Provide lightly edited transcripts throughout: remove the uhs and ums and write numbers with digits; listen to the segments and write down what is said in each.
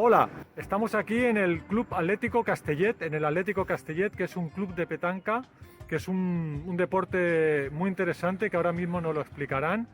Hola, estamos aquí en el Club Atlético Castellet, en el Atlético Castellet, que es un club de petanca, que es un deporte muy interesante que ahora mismo nos lo explicarán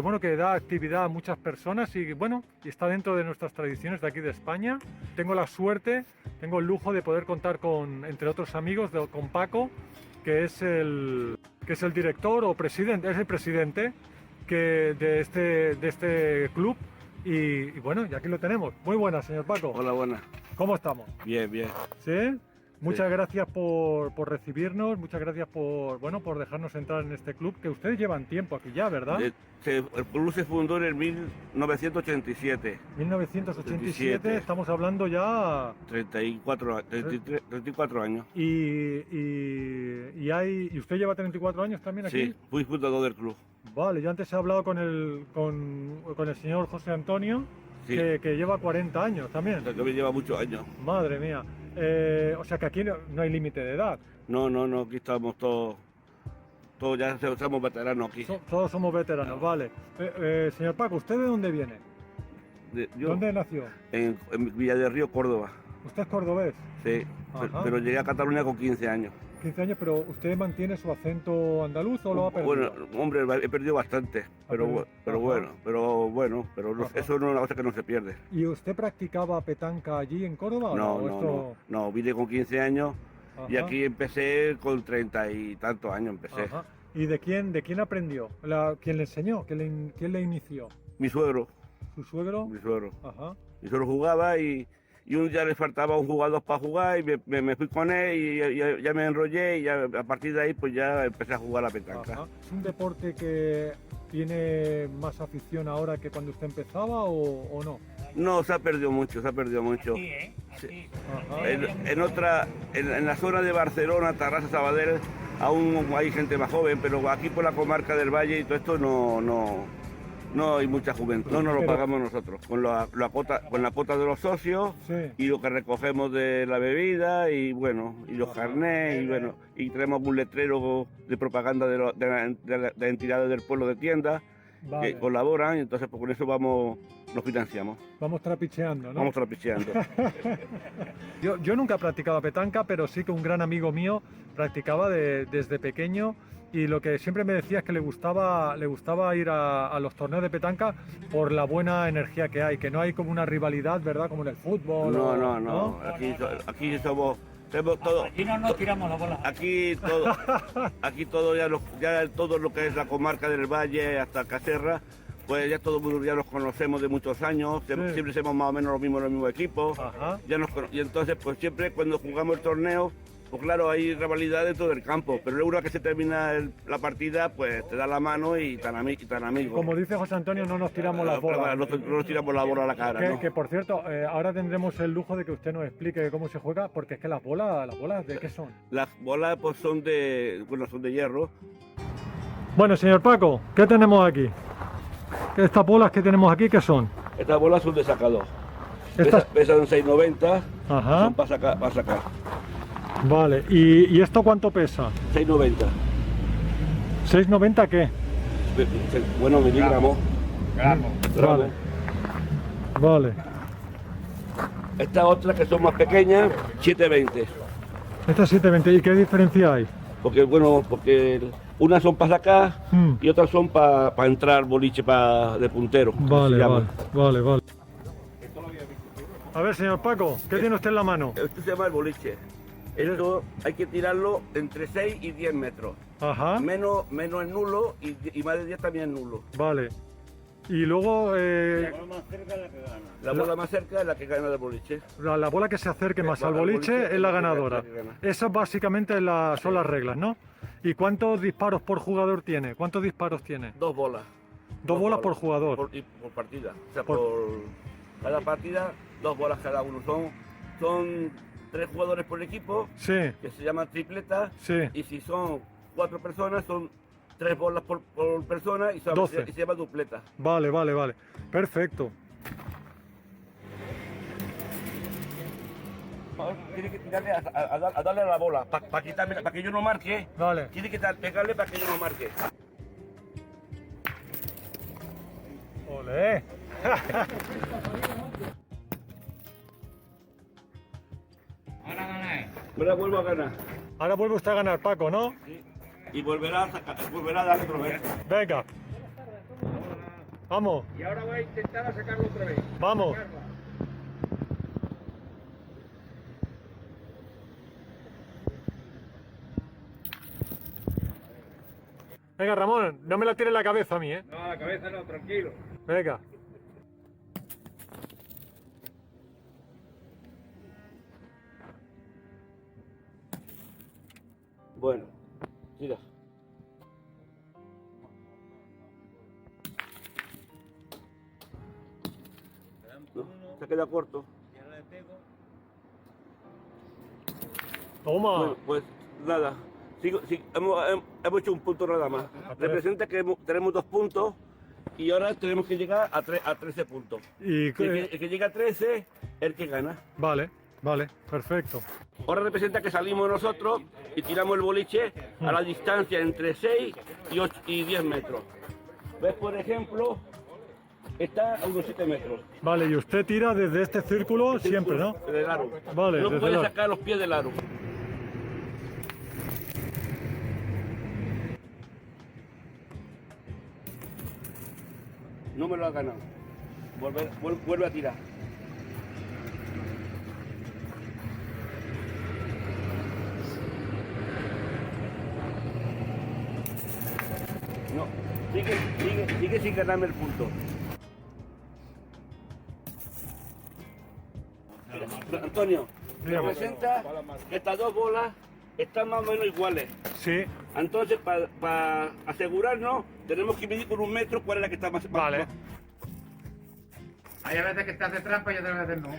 bueno, que da actividad a muchas personas y bueno, y está dentro de nuestras tradiciones de aquí de España. Tengo la suerte, tengo el lujo de poder contar con, entre otros amigos, con Paco, que es el director o presidente, es el presidente de este club. Y bueno, y aquí lo tenemos. Muy buenas, señor Paco. Hola, buenas. ¿Cómo estamos? Bien, bien. ¿Sí? Muchas Sí. gracias por recibirnos, muchas gracias por dejarnos entrar en este club, que ustedes llevan tiempo aquí ya, ¿verdad? El club se fundó en el 1987. 1987, estamos hablando ya... 34 años. ¿Y usted lleva 34 años también aquí? Sí, fui fundador del club. Vale, yo antes he hablado con el señor José Antonio, Sí. que lleva 40 años también. O sea, que me lleva muchos años. Madre mía. O sea que aquí no hay límite de edad. No, aquí estamos todos ya somos veteranos aquí. Todos somos veteranos, vale. Señor Paco, ¿usted de dónde viene? Yo ¿Dónde nació? en Villa del Río, Córdoba. ¿Usted es cordobés? Sí, Ajá. pero llegué a Cataluña con 15 años. 15 años, pero ¿usted mantiene su acento andaluz o lo ha perdido? Bueno, hombre, he perdido bastante, pero Ajá. bueno, Ajá. eso no es una cosa que no se pierde. ¿Y usted practicaba petanca allí en Córdoba? No, vine con 15 años. Ajá. Y aquí empecé con 30 y tantos años empecé. Ajá. ¿Y de quién aprendió? ¿Quién le enseñó? ¿Quién le inició? Mi suegro. ¿Su suegro? Mi suegro. Ajá. Mi suegro jugaba y un día le faltaba un jugador para jugar y me fui con él y ya me enrollé y ya, a partir de ahí pues ya empecé a jugar a la petanca. Ajá. ¿Es un deporte que tiene más afición ahora que cuando usted empezaba o no? No, se ha perdido mucho. Aquí, Sí. aquí. Ajá. En la zona de Barcelona, Tarrasa, Sabadell, aún hay gente más joven, pero aquí por la comarca del Valle y todo esto no hay mucha juventud. No nos lo Pero- pagamos nosotros, con la cuota de los socios Sí. y lo que recogemos de la bebida y bueno, y los carnés y bueno, y tenemos un letrero de propaganda de entidades del pueblo de tiendas Vale. que colaboran y entonces pues, con eso nos financiamos, Vamos trapicheando, ¿no? vamos trapicheando. Yo nunca practicaba petanca, pero sí que un gran amigo mío practicaba desde pequeño y lo que siempre me decía es que le gustaba ir a los torneos de petanca por la buena energía que hay, que no hay como una rivalidad, ¿verdad? Como en el fútbol. No. Aquí somos todos. Aquí no nos tiramos la bola. Aquí todo ya todo lo que es la comarca del Valle hasta Caserra, pues ya todo el mundo ya nos conocemos de muchos años, Sí. siempre somos más o menos los mismos equipos, Ajá. y entonces pues siempre cuando jugamos el torneo, pues claro, hay rivalidad dentro del campo, pero luego una que se termina la partida, pues te da la mano y tan amigos. Como dice José Antonio, no nos tiramos las bolas. No nos tiramos la bola a la cara, ¿no? Que por cierto, ahora tendremos el lujo de que usted nos explique cómo se juega, porque es que las bolas ¿de qué son? Las bolas pues son de hierro. Bueno, señor Paco, ¿qué tenemos aquí? Estas bolas que tenemos aquí, ¿qué son? Estas bolas son de sacador. Estas- Pesan 6,90, Ajá. son para sacar. Vale, ¿y esto cuánto pesa? 6,90. ¿6,90 qué? Bueno, miligramos. Gramos. Vale. Vale. Estas otras que son más pequeñas, 7,20. Estas 7,20, ¿y qué diferencia hay? Porque unas son para sacar Mm. y otras son para entrar boliche de puntero. que se Vale, llama. vale. A ver, señor Paco, ¿qué tiene usted en la mano? Esto se llama el boliche. Esto hay que tirarlo entre 6 y 10 metros. Ajá, Menos es nulo y más de 10 también es nulo. vale. Y luego Más cerca de la que gana. La bola más cerca es la que gana del boliche. la bola que se acerque más al Al boliche boliche es la es la ganadora. que gana. Esas básicamente son las reglas, ¿no? ¿Y cuántos disparos por jugador tiene? ¿Cuántos disparos tiene? 2 bolas. Dos bolas por jugador. Por partida. O sea, Por- por cada partida, 2 bolas cada uno. Son 3 jugadores por equipo, Sí, que se llaman tripletas. sí. Y si son 4 personas, son 3 bolas por persona y se 12. llama dupleta. Vale. Perfecto. Tiene que tirarle a darle a la bola, para que yo no marque. Vale. Tiene que pegarle para que yo no marque. Olé. Ahora vuelvo a ganar. Ahora vuelve usted a ganar, Paco, ¿no? Y volverá a dar otra vez. Venga. Vamos, Y ahora voy a intentar a sacarlo otra vez. vamos. Venga, Ramón, no me la tires en la cabeza a mí, ¿eh? No, a la cabeza no, tranquilo. Venga. Bueno, tira. No, se queda corto. Toma. Bueno, pues nada. Hemos hecho un punto nada más. Representa que tenemos 2 puntos y ahora tenemos que llegar a 13 puntos. Y, El que llega a 13 es el que gana. vale, vale, perfecto. Ahora representa que salimos nosotros y tiramos el boliche a la distancia entre 6 y 10 metros. ¿Ves, por ejemplo? Está a unos 7 metros. Vale, y usted tira desde este círculo siempre, ¿no? Del aro. Vale, No desde puede el aro. sacar los pies del aro. No me lo ha ganado. Vuelve a tirar. No, sigue sin ganarme el punto. Mira, Antonio, Dígame. representa que estas 2 bolas están más o menos iguales. Sí, Entonces, para asegurarnos, tenemos que medir por 1 metro cuál es la que está más. vale. Hay veces que estás de trampa y otras veces no.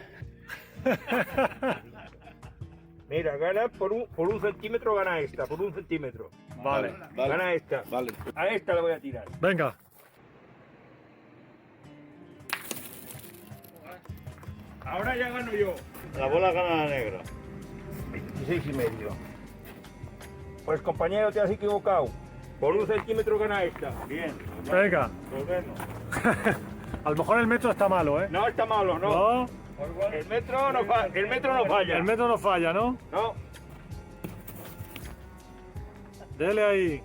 Mira, gana por un centímetro, gana esta, por 1 centímetro. Vale. Gana esta. Vale. A esta le voy a tirar. Venga. Ahora ya gano yo. La bola gana la negra. 26,5. Pues compañero, te has equivocado. Por 1 centímetro gana esta. Bien. Venga. Volvemos. A lo mejor el metro está malo, ¿eh? No está malo, no. ¿No? El metro no falla. El metro no falla, ¿no? No. Dele ahí.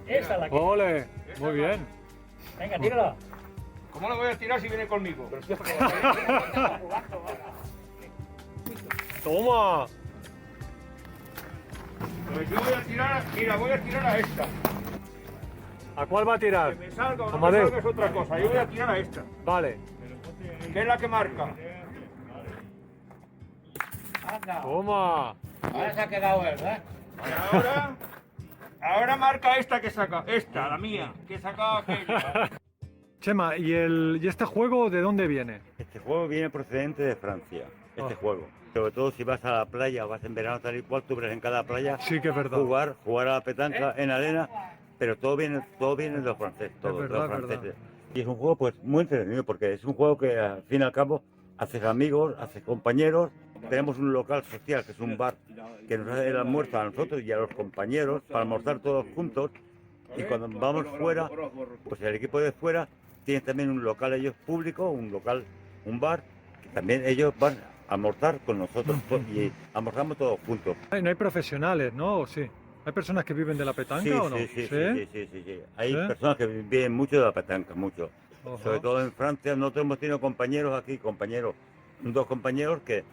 Esa la que. Ole. Muy bien. Venga, tírala. ¿Cómo la voy a tirar si viene conmigo? Toma. Pues yo voy a tirar, mira, voy a tirar a esta. ¿A cuál va a tirar? Que me salga o no me Amadeu. salga es otra cosa. Yo voy a tirar a esta, Vale. que es la que marca. Anda. Toma. Ahora se ha quedado él, ¿eh? Ahora marca esta que saca, esta, la mía, que saca aquella. Chema, ¿y este juego de dónde viene? Este juego viene procedente de Francia, este juego. Sobre todo si vas a la playa, vas en verano tal y cual, tú ves en cada playa Sí que es verdad. jugar a la petanca en arena, pero todo viene de los franceses, todo, de verdad, los es verdad. franceses. Y es un juego pues muy entretenido porque es un juego que al fin y al cabo haces amigos, haces compañeros. Tenemos un local social que es un bar que nos hace el almuerzo a nosotros y a los compañeros para almorzar todos juntos. Y cuando vamos fuera, pues el equipo de fuera tiene también un local ellos público, un bar, que también ellos van a almorzar con nosotros y almorzamos todos juntos. No hay profesionales, ¿no? ¿O sí? ¿Hay personas que viven de la petanca Sí, o no? sí. Hay ¿Sí? personas que viven mucho de la petanca, mucho. Ajá. Sobre todo en Francia, nosotros hemos tenido compañeros aquí, dos compañeros que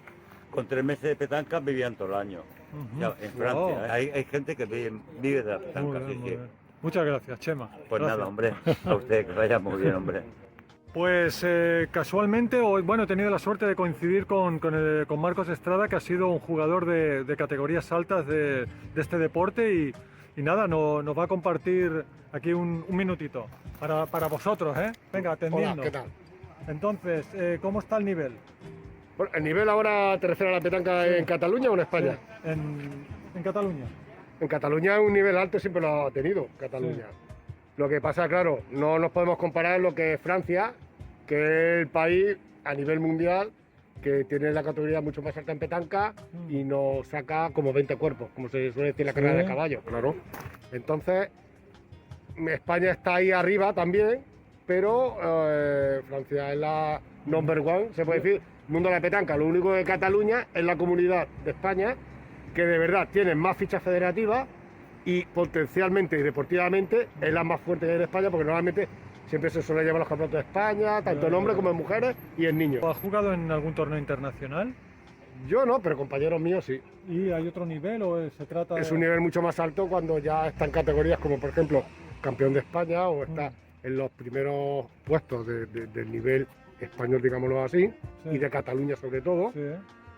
con 3 meses de petanca vivían todo el año. Ujú. O sea, en Francia, Wow. hay gente que vive de la Muy petanca, bien, sí, muy sí. bien. Muchas gracias, Chema. Pues Gracias. nada, hombre, a usted que vaya muy bien, hombre. Pues casualmente, bueno, he tenido la suerte de coincidir con Marcos Estrada, que ha sido un jugador de categorías altas de este deporte y nada, nos va a compartir aquí un minutito para vosotros, ¿eh? Venga, atendiendo. Hola, ¿qué tal? Entonces, ¿cómo está el nivel? Bueno, ¿el nivel ahora te refieres a la petanca en Cataluña o en España? En Cataluña. En Cataluña un nivel alto siempre lo ha tenido, Cataluña. Lo que pasa, claro, no nos podemos comparar lo que es Francia, que es el país a nivel mundial que tiene la categoría mucho más alta en petanca y nos saca como 20 cuerpos, como se suele decir en la carrera de caballo, claro. Entonces, España está ahí arriba también, pero Francia es la number one, se puede decir. mundo de la petanca. Lo único de Cataluña es la comunidad de España que de verdad tiene más fichas federativas y potencialmente y deportivamente es la más fuerte que hay en España, porque normalmente siempre se suele llevar los campeonatos de España, tanto en hombres como en mujeres y en niños. ¿Has jugado en algún torneo internacional? Yo no, pero compañeros míos sí. ¿Y hay otro nivel o se trata de...? Es un nivel mucho más alto cuando ya está en categorías como, por ejemplo, campeón de España o está en los primeros puestos del nivel español, digámoslo así, Sí. y de Cataluña sobre todo. Sí, ¿eh?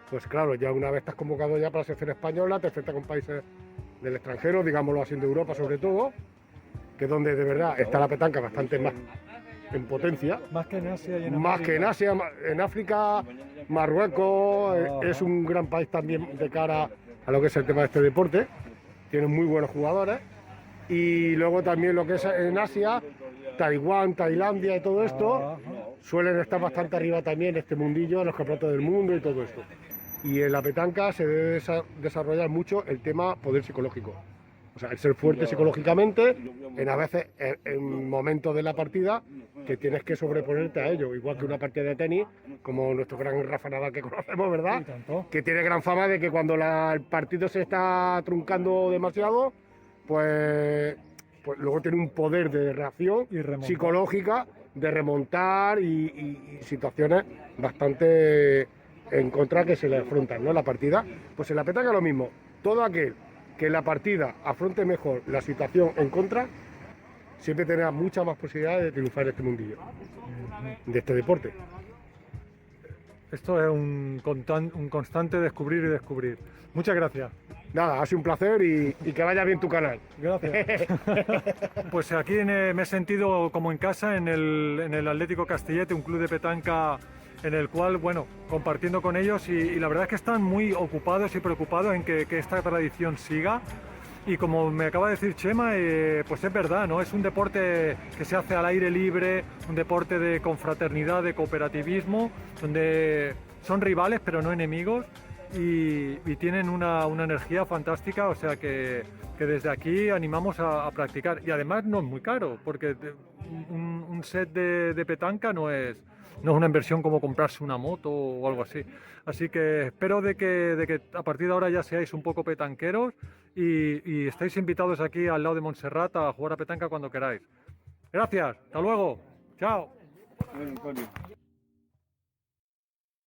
Pues claro, ya una vez estás convocado ya para la selección española, te enfrentas con países del extranjero, digámoslo así, de Europa sobre todo, que es donde de verdad está la petanca bastante más en potencia. Más que en Asia y en Más América. que en Asia, en África, Marruecos, Ajá. es un gran país también de cara a lo que es el tema de este deporte. Tienen muy buenos jugadores. Y luego también lo que es en Asia, Taiwán, Tailandia y todo esto, Ajá. suelen estar bastante arriba también en este mundillo, en los campeonatos del mundo y todo esto. Y en la petanca se debe desarrollar mucho el tema poder psicológico. O sea, el ser fuerte psicológicamente, en a veces en momentos de la partida que tienes que sobreponerte a ello, igual que una partida de tenis, como nuestro gran Rafa Nadal que conocemos, ¿verdad? Y tanto. Que tiene gran fama de que cuando el partido se está truncando demasiado, pues luego tiene un poder de reacción Y remontar. psicológica, de remontar y situaciones bastante en contra que se le afrontan, ¿no? La partida. Pues en la petanca lo mismo. Todo aquel que en la partida afronte mejor la situación en contra, siempre tendrá muchas más posibilidades de triunfar en este mundillo, de este deporte. Esto es un constante descubrir y descubrir. Muchas gracias. Nada, ha sido un placer y que vaya bien tu canal. Gracias. Pues aquí me he sentido como en casa en el Atlético Castellete, un club de petanca en el cual, bueno, compartiendo con ellos y la verdad es que están muy ocupados y preocupados en que esta tradición siga. Y como me acaba de decir Chema, pues es verdad, ¿no? Es un deporte que se hace al aire libre, un deporte de confraternidad, de cooperativismo, donde son rivales pero no enemigos y tienen una energía fantástica, o sea que desde aquí animamos a practicar. Y además no es muy caro, porque un set de petanca no es una inversión como comprarse una moto o algo así. Así que espero de que a partir de ahora ya seáis un poco petanqueros y estáis invitados aquí al lado de Montserrat a jugar a petanca cuando queráis. Gracias, hasta luego, chao.